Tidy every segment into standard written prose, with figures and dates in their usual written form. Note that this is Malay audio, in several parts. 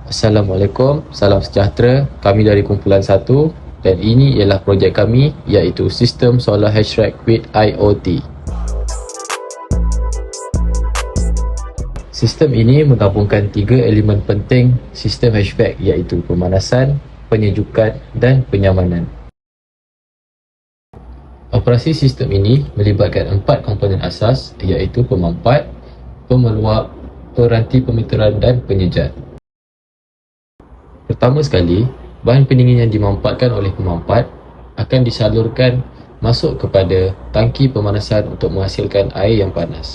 Assalamualaikum, salam sejahtera. Kami dari kumpulan 1 dan ini ialah projek kami iaitu sistem solar HREC with IoT. Sistem ini menggabungkan 3 elemen penting sistem HVAC iaitu pemanasan, penyejukan dan penyamanan. Operasi sistem ini melibatkan 4 komponen asas iaitu pemampat, pemeluap, peranti pemeteran dan penyejat. Pertama sekali, bahan pendingin yang dimampatkan oleh pemampat akan disalurkan masuk kepada tangki pemanasan untuk menghasilkan air yang panas.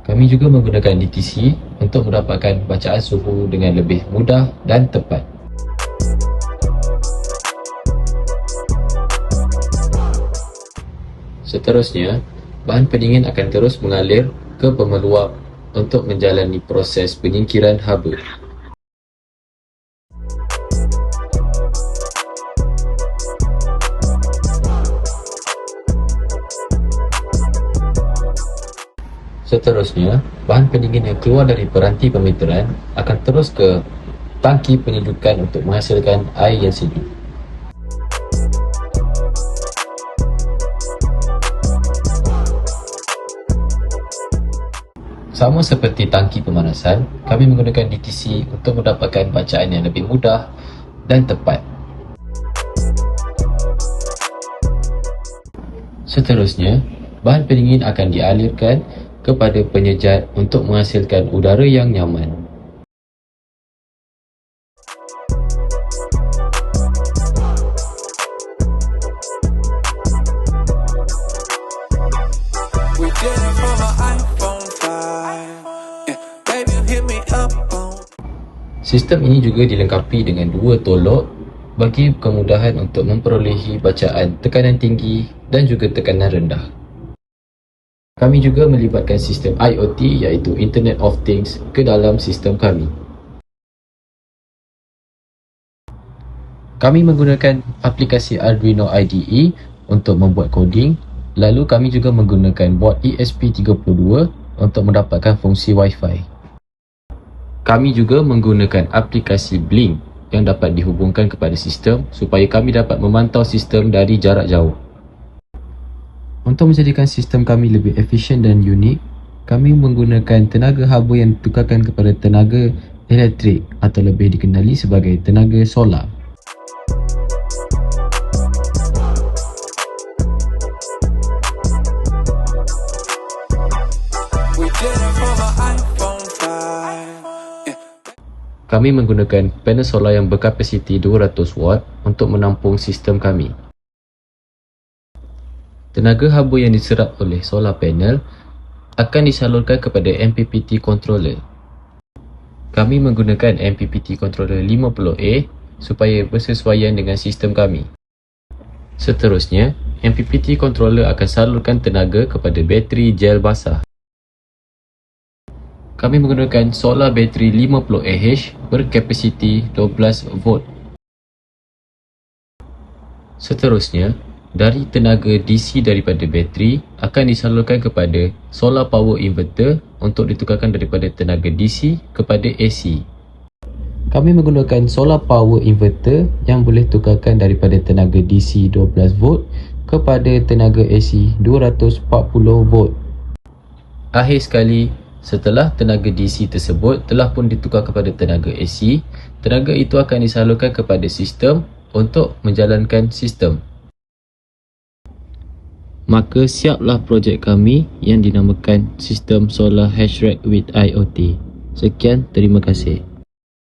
Kami juga menggunakan DTC untuk mendapatkan bacaan suhu dengan lebih mudah dan tepat. Seterusnya, bahan pendingin akan terus mengalir ke pemeluap untuk menjalani proses penyingkiran haba. Seterusnya, bahan pendingin yang keluar dari peranti pemeteran akan terus ke tangki penyejukan untuk menghasilkan air yang sejuk. Sama seperti tangki pemanasan, kami menggunakan DTC untuk mendapatkan bacaan yang lebih mudah dan tepat. Seterusnya, bahan pendingin akan dialirkan kepada penyejat untuk menghasilkan udara yang nyaman. Sistem ini juga dilengkapi dengan 2 tolok bagi kemudahan untuk memperolehi bacaan tekanan tinggi dan juga tekanan rendah. Kami juga melibatkan sistem IoT iaitu Internet of Things ke dalam sistem kami. Kami menggunakan aplikasi Arduino IDE untuk membuat coding, lalu kami juga menggunakan board ESP32 untuk mendapatkan fungsi Wi-Fi. Kami juga menggunakan aplikasi Blink yang dapat dihubungkan kepada sistem supaya kami dapat memantau sistem dari jarak jauh. Untuk menjadikan sistem kami lebih efisien dan unik, kami menggunakan tenaga haba yang ditukarkan kepada tenaga elektrik atau lebih dikenali sebagai tenaga solar. Kami menggunakan panel solar yang berkapasiti 200 watt untuk menampung sistem kami. Tenaga haba yang diserap oleh solar panel akan disalurkan kepada MPPT controller. Kami menggunakan MPPT controller 50A supaya bersesuaian dengan sistem kami. Seterusnya, MPPT controller akan salurkan tenaga kepada bateri gel basah. Kami menggunakan solar bateri 50Ah berkapasiti 12 volt. Seterusnya, dari tenaga DC daripada bateri akan disalurkan kepada solar power inverter untuk ditukarkan daripada tenaga DC kepada AC. Kami menggunakan solar power inverter yang boleh tukarkan daripada tenaga DC 12 volt kepada tenaga AC 240 volt. Akhir sekali, setelah tenaga DC tersebut telah pun ditukar kepada tenaga AC, tenaga itu akan disalurkan kepada sistem untuk menjalankan sistem. Maka siaplah projek kami yang dinamakan Sistem Solar HREC with IoT. Sekian, terima kasih.